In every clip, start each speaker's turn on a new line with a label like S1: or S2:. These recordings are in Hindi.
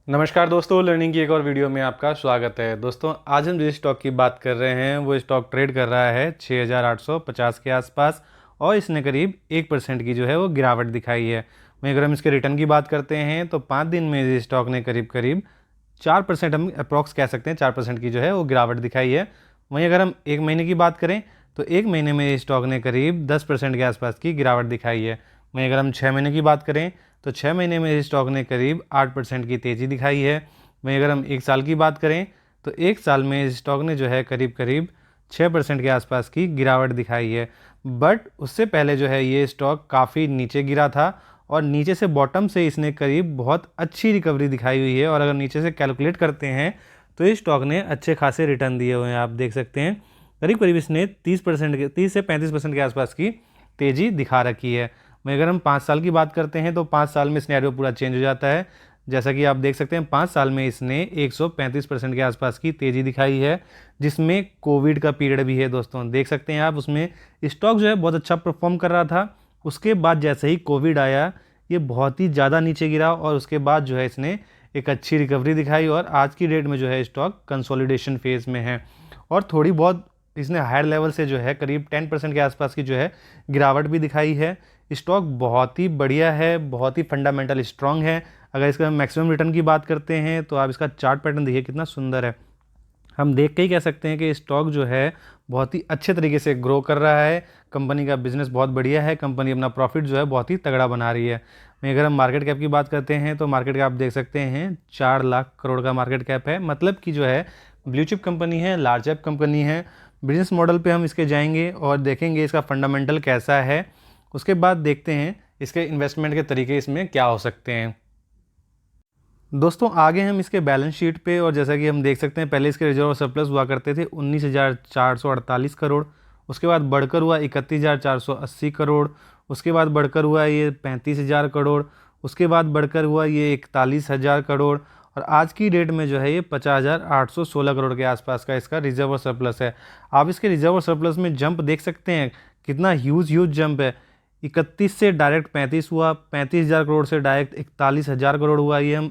S1: नमस्कार दोस्तों, लर्निंग की एक और वीडियो में आपका स्वागत है। दोस्तों, आज हम जिस स्टॉक की बात कर रहे हैं वो स्टॉक ट्रेड कर रहा है 6850 के आसपास और इसने करीब 1% की जो है वो गिरावट दिखाई है। वहीं अगर हम इसके रिटर्न की बात करते हैं तो 5 दिन में इस स्टॉक ने करीब करीब 4%, हम अप्रॉक्स कह सकते हैं 4% की जो है वो गिरावट दिखाई है। वहीं अगर हम एक महीने की बात करें तो एक महीने में इस स्टॉक ने करीब 10% के आसपास की गिरावट दिखाई है। वहीं अगर हम 6 महीने की बात करें तो 6 महीने में इस स्टॉक ने करीब 8% की तेज़ी दिखाई है। वहीं अगर हम एक साल की बात करें तो एक साल में इस स्टॉक ने जो है करीब करीब 6% के आसपास की गिरावट दिखाई है। बट उससे पहले जो है ये स्टॉक काफ़ी नीचे गिरा था और नीचे से बॉटम से इसने करीब बहुत अच्छी रिकवरी दिखाई हुई है। और अगर नीचे से कैलकुलेट करते हैं तो इस स्टॉक ने अच्छे खासे रिटर्न दिए हुए हैं। आप देख सकते हैं करीब करीब इसने 30 से 35% के आसपास की तेज़ी दिखा रखी है। वहीं अगर हम 5 साल की बात करते हैं तो 5 साल में सिनेरियो पूरा चेंज हो जाता है। जैसा कि आप देख सकते हैं 5 साल में इसने 135% के आसपास की तेज़ी दिखाई है, जिसमें कोविड का पीरियड भी है। दोस्तों देख सकते हैं आप, उसमें स्टॉक जो है बहुत अच्छा परफॉर्म कर रहा था। उसके बाद जैसे ही कोविड आया ये बहुत ही ज़्यादा नीचे गिरा और उसके बाद जो है इसने एक अच्छी रिकवरी दिखाई और आज की डेट में जो है स्टॉक कंसोलिडेशन फेज में है और थोड़ी बहुत इसने हायर लेवल से जो है करीब 10% के आसपास की जो है गिरावट भी दिखाई है। स्टॉक बहुत ही बढ़िया है, बहुत ही फंडामेंटल स्ट्रांग है। अगर इसका मैक्सिमम रिटर्न की बात करते हैं तो आप इसका चार्ट पैटर्न देखिए कितना सुंदर है। हम देख के ही कह सकते हैं कि स्टॉक जो है बहुत ही अच्छे तरीके से ग्रो कर रहा है। कंपनी का बिजनेस बहुत बढ़िया है, कंपनी अपना प्रॉफिट जो है बहुत ही तगड़ा बना रही है। वहीं अगर हम मार्केट कैप की बात करते हैं तो मार्केट कैप आप देख सकते हैं 4 लाख करोड़ का मार्केट कैप है। मतलब कि जो है ब्लू चिप कंपनी है, लार्ज कैप कंपनी है। बिजनेस मॉडल पे हम इसके जाएंगे और देखेंगे इसका फंडामेंटल कैसा है। उसके बाद देखते हैं इसके इन्वेस्टमेंट के तरीके इसमें क्या हो सकते हैं। दोस्तों आगे हम इसके बैलेंस शीट पे और जैसा कि हम देख सकते हैं पहले इसके रिजर्व और सरप्लस हुआ करते थे 19,448 करोड़। उसके बाद बढ़कर हुआ 31,480 करोड़। उसके बाद बढ़कर हुआ ये 35,000 करोड़। उसके बाद बढ़कर हुआ ये 41,000 करोड़ और आज की डेट में जो है ये 50,816 करोड़ के आसपास का इसका रिजर्व और सरप्लस है। आप इसके रिजर्व और सरप्लस में जंप देख सकते हैं, कितना ह्यूज जंप है। 31 से डायरेक्ट 35 हुआ, 35,000 करोड़ से डायरेक्ट 41,000 करोड़ हुआ। ये हम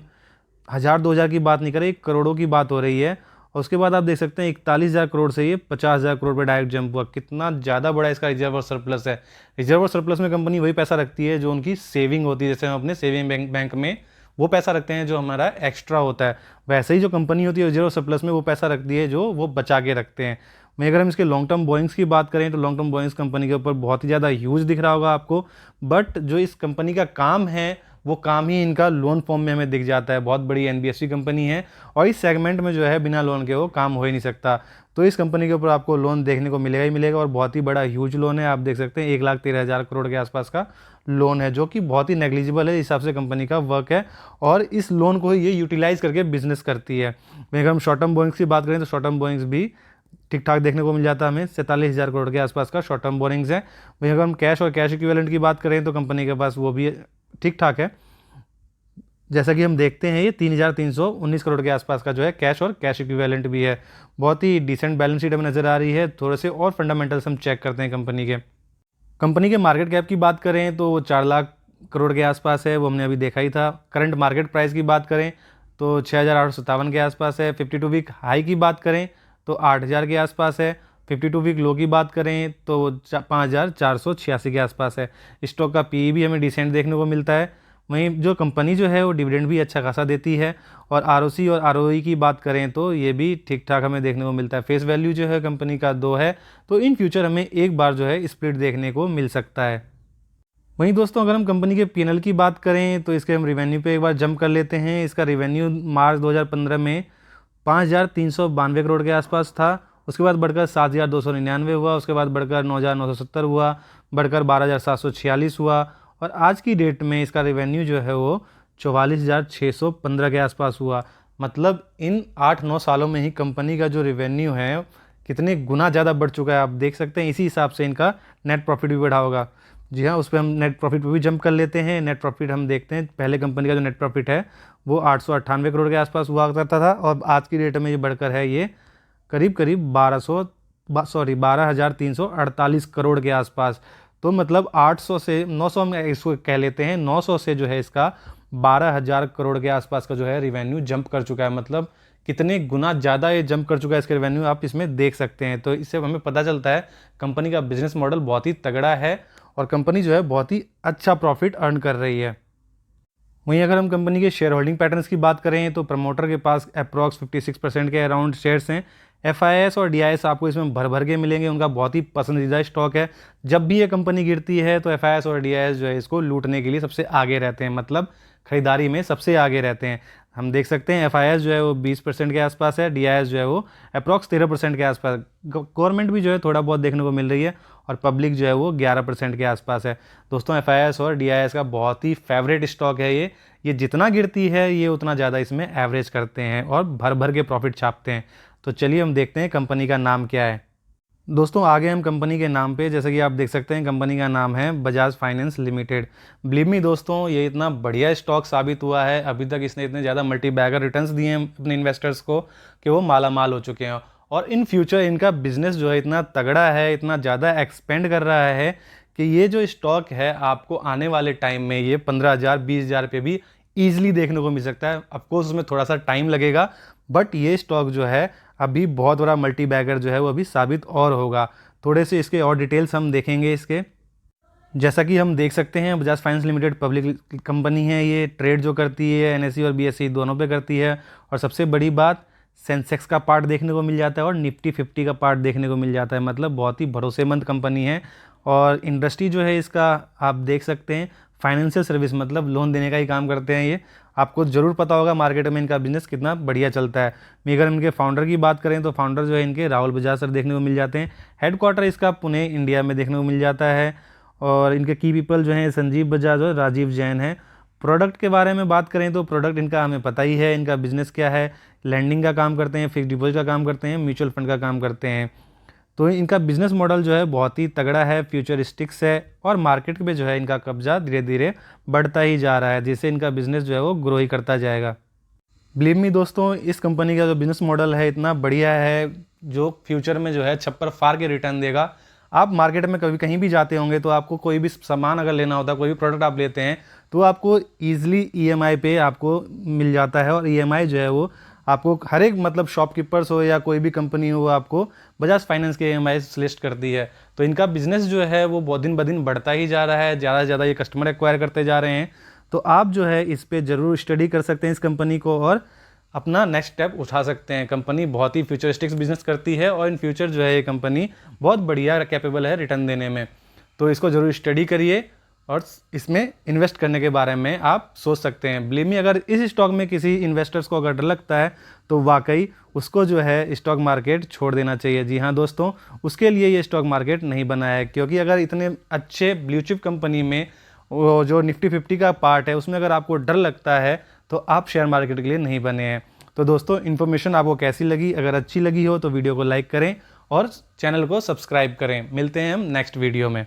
S1: 1,000-2,000 की बात नहीं कर रहे, करोड़ों की बात हो रही है। और उसके बाद आप देख सकते हैं 41,000 करोड़ से ये 50,000 करोड़ पे डायरेक्ट जंप हुआ। कितना ज़्यादा बड़ा इसका रिजर्व और सरप्लस है। रिजर्व और सरप्लस में कंपनी वही पैसा रखती है जो उनकी सेविंग होती है। जैसे हम अपने सेविंग बैंक में वो पैसा रखते हैं जो हमारा एक्स्ट्रा होता है, वैसे ही जो कंपनी होती है रिजर्व और सरप्लस में वो पैसा रखती है जो वो बचा के रखते हैं। मैं अगर हम इसके लॉन्ग टर्म बोइंग्स की बात करें तो लॉन्ग टर्म बोइंग्स कंपनी के ऊपर बहुत ही ज़्यादा ह्यूज दिख रहा होगा आपको। बट जो इस कंपनी का काम है वो काम ही इनका लोन फॉर्म में हमें दिख जाता है। बहुत बड़ी एनबीएफसी कंपनी है और इस सेगमेंट में जो है बिना लोन के वो काम हो ही नहीं सकता। तो इस कंपनी के ऊपर आपको लोन देखने को मिलेगा ही मिलेगा और बहुत ही बड़ा ह्यूज लोन है। आप देख सकते हैं 1,13,000 करोड़ के आसपास का लोन है, जो कि बहुत ही नेग्लिजिबल है इस हिसाब से कंपनी का वर्क है और इस लोन को ये यूटिलाइज करके बिजनेस करती है। अगर हम शॉर्ट टर्म बोइंग्स की बात करें तो शॉर्ट टर्म बोइंग्स भी ठीक ठाक देखने को मिल जाता है हमें। 47,000 करोड़ के आसपास का शॉर्ट टर्म बोरिंग्स है। वहीं अगर हम कैश और कैश इक्विवेलेंट की बात करें तो कंपनी के पास वो भी ठीक ठाक है। जैसा कि हम देखते हैं ये 3,319 करोड़ के आसपास का जो है कैश और कैश इक्विवेलेंट भी है। बहुत ही डिसेंट बैलेंस शीट हमें नज़र आ रही है। थोड़े से और फंडामेंटल्स हम चेक करते हैं कंपनी के मार्केट कैप की बात करें तो वो 4 लाख करोड़ के आसपास है, वो हमने अभी देखा ही था। करंट मार्केट प्राइस की बात करें तो 6,857 के आसपास है। 52 वीक हाई की बात करें तो 8,000 के आसपास है। 52 वीक लो की बात करें तो 5,486 के आसपास है। स्टॉक का पी भी हमें डिसेंट देखने को मिलता है। वहीं जो कंपनी जो है वो डिविडेंड भी अच्छा खासा देती है और आरओसी और आरओई की बात करें तो ये भी ठीक ठाक हमें देखने को मिलता है। फेस वैल्यू जो है कंपनी का 2 है, तो इन फ्यूचर हमें एक बार जो है स्प्लिट देखने को मिल सकता है। वहीं दोस्तों अगर हम कंपनी के पीएनएल की बात करें तो इसके हम रिवेन्यू पे एक बार जंप कर लेते हैं। इसका रिवेन्यू मार्च 2015 में 5,392 करोड़ के आसपास था। उसके बाद बढ़कर 7,299 हुआ। उसके बाद बढ़कर 9,970 हुआ, बढ़कर 12,746 हुआ और आज की डेट में इसका रिवेन्यू जो है वो 44,615 के आसपास हुआ। मतलब इन 8-9 सालों में ही कंपनी का जो रिवेन्यू है कितने गुना ज़्यादा बढ़ चुका है। आप देख सकते हैं इसी हिसाब से इनका नेट प्रॉफिट भी बढ़ा होगा। जी हाँ, उस पर हम नेट प्रॉफिट पे भी जंप कर लेते हैं। नेट प्रॉफिट हम देखते हैं, पहले कंपनी का जो नेट प्रॉफिट है वो 898 करोड़ के आसपास हुआ करता था और आज की डेट में ये बढ़कर है ये करीब करीब 12,348 करोड़ के आसपास। तो मतलब 800 से 900 हम इसको कह लेते हैं, 900 से जो है इसका 12,000 करोड़ के आसपास का जो है रिवेन्यू जंप कर चुका है। मतलब कितने गुना ज़्यादा ये जंप कर चुका है इसके रिवेन्यू, आप इसमें देख सकते हैं। तो इससे हमें पता चलता है कंपनी का बिजनेस मॉडल बहुत ही तगड़ा है और कंपनी जो है बहुत ही अच्छा प्रॉफिट अर्न कर रही है। वहीं अगर हम कंपनी के शेयर होल्डिंग पैटर्न्स की बात करें तो प्रमोटर के पास अप्रॉक्स 56% के अराउंड शेयर्स हैं। FIS और DIS आपको इसमें भर भर के मिलेंगे, उनका बहुत ही पसंदीदा स्टॉक है। जब भी ये कंपनी गिरती है तो FIS और DIS जो है इसको लूटने के लिए सबसे आगे रहते हैं, मतलब खरीदारी में सबसे आगे रहते हैं। हम देख सकते हैं FIS जो है वो 20% के आसपास है, DIS जो है वो अप्रॉक्स 13% के आसपास। गवर्नमेंट भी जो है थोड़ा बहुत देखने को मिल रही है और पब्लिक जो है वो 11% के आसपास है। दोस्तों FIS और DIS का बहुत ही फेवरेट स्टॉक है ये जितना गिरती है ये उतना ज़्यादा इसमें एवरेज करते हैं और भर भर के प्रॉफिट छापते हैं। तो चलिए हम देखते हैं कंपनी का नाम क्या है। दोस्तों आगे हम कंपनी के नाम पे, जैसे कि आप देख सकते हैं कंपनी का नाम है Bajaj finance limited. Believe me दोस्तों, ये इतना बढ़िया स्टॉक साबित हुआ है, अभी तक इसने इतने ज़्यादा मल्टी बैगर रिटर्न्स दिए हैं अपने इन्वेस्टर्स को कि वो माला माल हो चुके हैं। और इन फ्यूचर इनका बिजनेस जो है इतना तगड़ा है, इतना ज़्यादा एक्सपेंड कर रहा है कि ये जो स्टॉक है आपको आने वाले टाइम में ये 15,000 20,000 पे भी ईजिली देखने को मिल सकता है। ऑफकोर्स उसमें थोड़ा सा टाइम लगेगा, बट ये स्टॉक जो है अभी बहुत बड़ा मल्टी बैगर जो है वो अभी साबित और होगा। थोड़े से इसके और डिटेल्स हम देखेंगे इसके। जैसा कि हम देख सकते हैं Bajaj finance limited public company है, ये ट्रेड जो करती है NSE और BSE दोनों पे करती है। और सबसे बड़ी बात, सेंसेक्स का पार्ट देखने को मिल जाता है और निफ्टी 50 का पार्ट देखने को मिल जाता है। मतलब बहुत ही भरोसेमंद कंपनी है। और इंडस्ट्री जो है इसका आप देख सकते हैं फाइनेंशियल सर्विस, मतलब लोन देने का ही काम करते हैं ये। आपको ज़रूर पता होगा मार्केट में इनका बिजनेस कितना बढ़िया चलता है। अगर इनके फाउंडर की बात करें तो फाउंडर जो है इनके राहुल बजाज सर देखने को मिल जाते हैं। हेडक्वार्टर इसका पुणे इंडिया में देखने को मिल जाता है। और इनके की पीपल जो हैं संजीव बजाज और राजीव जैन हैं। प्रोडक्ट के बारे में बात करें तो प्रोडक्ट इनका हमें पता ही है, इनका बिजनेस क्या है। लैंडिंग का काम करते हैं, फिक्स डिपॉजिट का काम करते हैं, म्यूचुअल फंड का काम करते हैं। तो इनका बिजनेस मॉडल जो है बहुत ही तगड़ा है, फ्यूचरिस्टिक्स है और मार्केट में जो है इनका कब्जा धीरे धीरे बढ़ता ही जा रहा है, जिससे इनका बिजनेस जो है वो ग्रो ही करता जाएगा। बिलीव मी दोस्तों, इस कंपनी का जो बिजनेस मॉडल है इतना बढ़िया है जो फ्यूचर में जो है छप्पर फाड़ के रिटर्न देगा। आप मार्केट में कभी कहीं भी जाते होंगे तो आपको कोई भी सामान अगर लेना होता है, कोई भी प्रोडक्ट आप लेते हैं तो आपको ईजिली EMI पे आपको मिल जाता है। और EMI जो है वो आपको हर एक, मतलब शॉपकीपर्स हो या कोई भी कंपनी हो, आपको बजाज फाइनेंस के EMI लिस्ट करती है। तो इनका बिजनेस जो है वो बहुत दिन ब दिन बढ़ता ही जा रहा है, ज़्यादा से ज़्यादा ये कस्टमर एक्वायर करते जा रहे हैं। तो आप जो है इस पर ज़रूर स्टडी कर सकते हैं इस कंपनी को और अपना नेक्स्ट स्टेप उठा सकते हैं। कंपनी बहुत ही फ्यूचरिस्टिक्स बिजनेस करती है और इन फ्यूचर जो है ये कंपनी बहुत बढ़िया कैपेबल है रिटर्न देने में। तो इसको ज़रूर स्टडी करिए और इसमें इन्वेस्ट करने के बारे में आप सोच सकते हैं। बिलीव मी, अगर इस स्टॉक में किसी इन्वेस्टर्स को अगर डर लगता है तो वाकई उसको जो है स्टॉक मार्केट छोड़ देना चाहिए। जी हाँ दोस्तों, उसके लिए ये स्टॉक मार्केट नहीं बना है। क्योंकि अगर इतने अच्छे ब्लू चिप कंपनी में वो जो निफ्टी 50 का पार्ट है उसमें अगर आपको डर लगता है तो आप शेयर मार्केट के लिए नहीं बने हैं। तो दोस्तों इन्फॉर्मेशन आपको कैसी लगी? अगर अच्छी लगी हो तो वीडियो को लाइक करें और चैनल को सब्सक्राइब करें। मिलते हैं हम नेक्स्ट वीडियो में।